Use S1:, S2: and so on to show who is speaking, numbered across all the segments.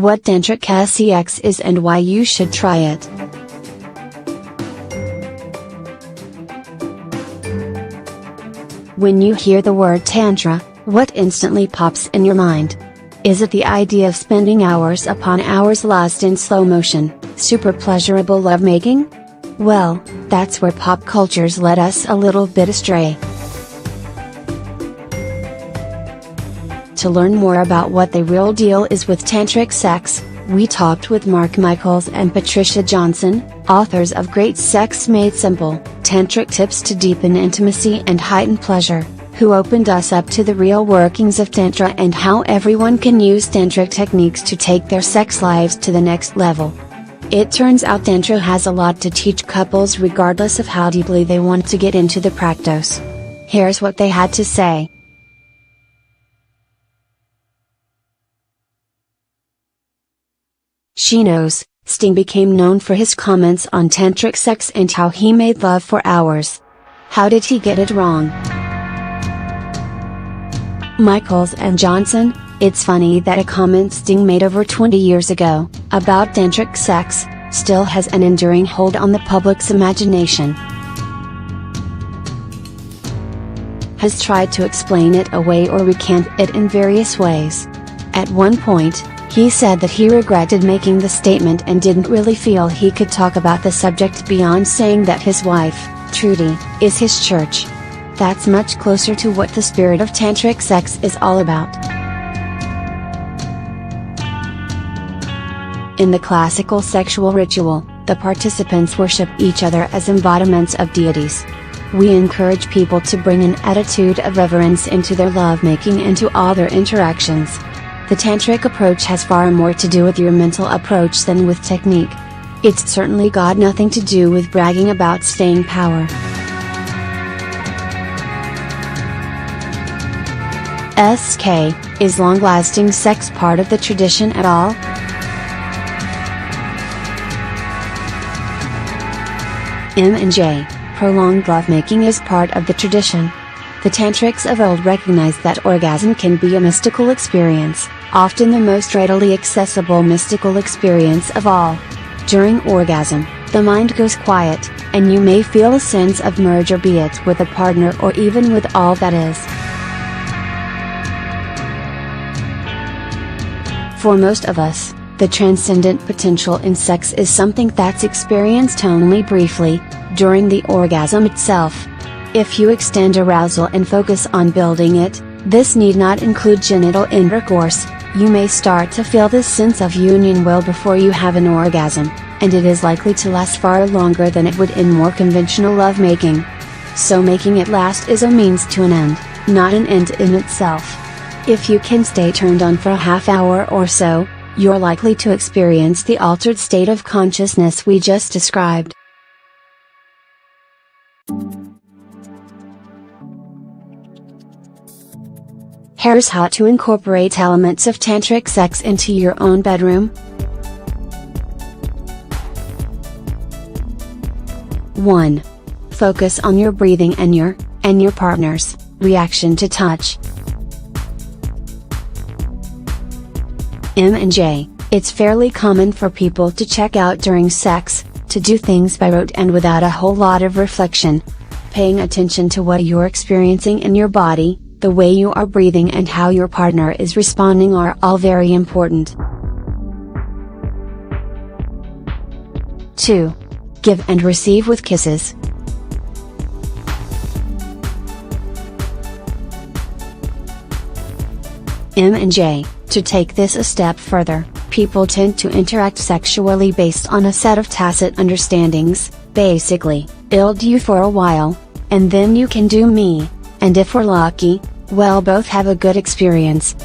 S1: what Tantric S.e.x is and why you should try it. When you hear the word Tantra, what instantly pops in your mind? Is it the idea of spending hours upon hours lost in slow motion, super pleasurable lovemaking? Well, that's where pop culture's led us a little bit astray. To learn more about what the real deal is with Tantric S.e.x, we talked with Mark Michaels and Patricia Johnson, authors of Great Sex Made Simple, Tantric Tips to Deepen Intimacy and Heighten Pleasure, who opened us up to the real workings of Tantra and how everyone can use Tantric techniques to take their sex lives to the next level. It turns out Tantra has a lot to teach couples regardless of how deeply they want to get into the practice. Here's what they had to say. She knows, Sting became known for his comments on Tantric sex and how he made love for hours. How did he get it wrong? Michaels and Johnson, it's funny that a comment Sting made over 20 years ago, about Tantric sex, still has an enduring hold on the public's imagination. Has tried to explain it away or recant it in various ways. At one point, he said that he regretted making the statement and didn't really feel he could talk about the subject beyond saying that his wife, Trudy, is his church. That's much closer to what the spirit of Tantric sex is all about. In the classical sexual ritual, the participants worship each other as embodiments of deities. We encourage people to bring an attitude of reverence into their lovemaking and to all their interactions. The Tantric approach has far more to do with your mental approach than with technique. It's certainly got nothing to do with bragging about staying power. S.K. Is long-lasting sex part of the tradition at all? M&J, prolonged lovemaking is part of the tradition. The Tantrics of old recognized that orgasm can be a mystical experience, often the most readily accessible mystical experience of all. During orgasm, the mind goes quiet, and you may feel a sense of merger, be it with a partner or even with all that is. For most of us, the transcendent potential in sex is something that's experienced only briefly, during the orgasm itself. If you extend arousal and focus on building it, this need not include genital intercourse, you may start to feel this sense of union well before you have an orgasm, and it is likely to last far longer than it would in more conventional lovemaking. So making it last is a means to an end, not an end in itself. If you can stay turned on for a half hour or so, you're likely to experience the altered state of consciousness we just described. Here's how to incorporate elements of Tantric sex into your own bedroom. 1. Focus on your breathing and your partner's reaction to touch. M&J, it's fairly common for people to check out during sex, to do things by rote and without a whole lot of reflection. Paying attention to what you're experiencing in your body, the way you are breathing and how your partner is responding are all very important. 2. Give and receive with kisses. M&J, to take this a step further, people tend to interact sexually based on a set of tacit understandings, basically, I'll do you for a while, and then you can do me, and if we're lucky, we'll both have a good experience.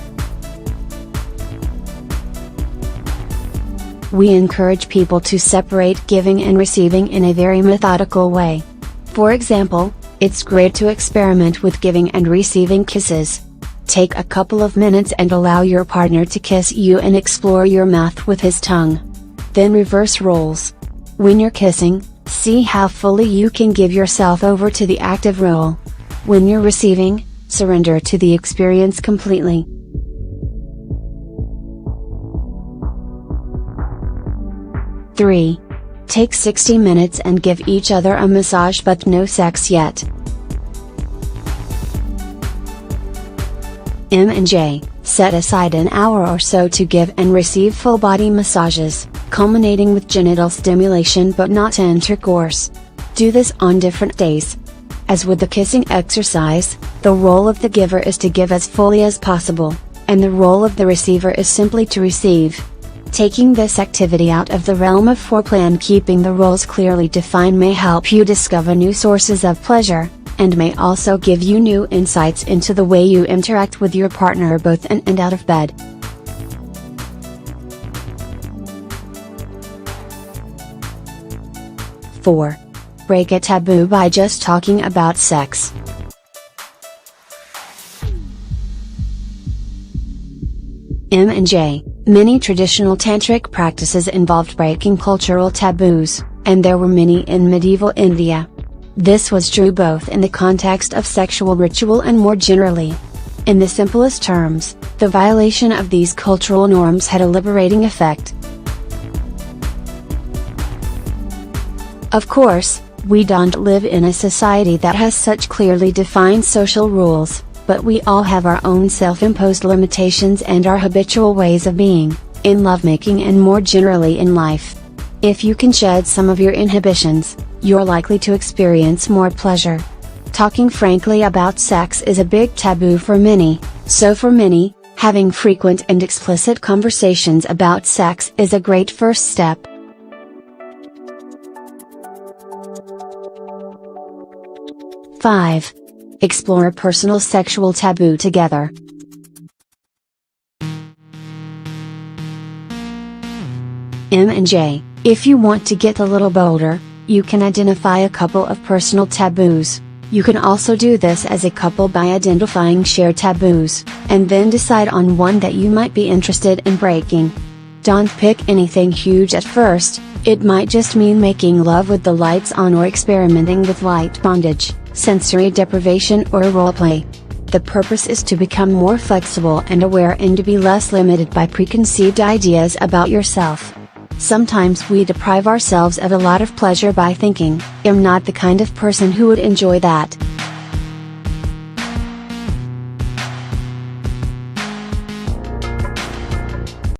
S1: We encourage people to separate giving and receiving in a very methodical way. For example, it's great to experiment with giving and receiving kisses. Take a couple of minutes and allow your partner to kiss you and explore your mouth with his tongue. Then reverse roles. When you're kissing, see how fully you can give yourself over to the active role. When you're receiving, surrender to the experience completely. 3. Take 60 minutes and give each other a massage but no sex yet. M&J, set aside an hour or so to give and receive full body massages, culminating with genital stimulation but not intercourse. Do this on different days. As with the kissing exercise, the role of the giver is to give as fully as possible, and the role of the receiver is simply to receive. Taking this activity out of the realm of foreplay and keeping the roles clearly defined may help you discover new sources of pleasure, and may also give you new insights into the way you interact with your partner both in and out of bed. Four. Break a taboo by just talking about sex. M&J, many traditional tantric practices involved breaking cultural taboos, and there were many in medieval India. This was true both in the context of sexual ritual and more generally. In the simplest terms, the violation of these cultural norms had a liberating effect. Of course, we don't live in a society that has such clearly defined social rules, but we all have our own self-imposed limitations and our habitual ways of being, in lovemaking and more generally in life. If you can shed some of your inhibitions, you're likely to experience more pleasure. Talking frankly about sex is a big taboo for many, so for many, having frequent and explicit conversations about sex is a great first step. Five. Explore a personal sexual taboo together. M&J, if you want to get a little bolder, you can identify a couple of personal taboos. You can also do this as a couple by identifying shared taboos, and then decide on one that you might be interested in breaking. Don't pick anything huge at first. It might just mean making love with the lights on or experimenting with light bondage, sensory deprivation or roleplay. The purpose is to become more flexible and aware and to be less limited by preconceived ideas about yourself. Sometimes we deprive ourselves of a lot of pleasure by thinking, "I'm not the kind of person who would enjoy that."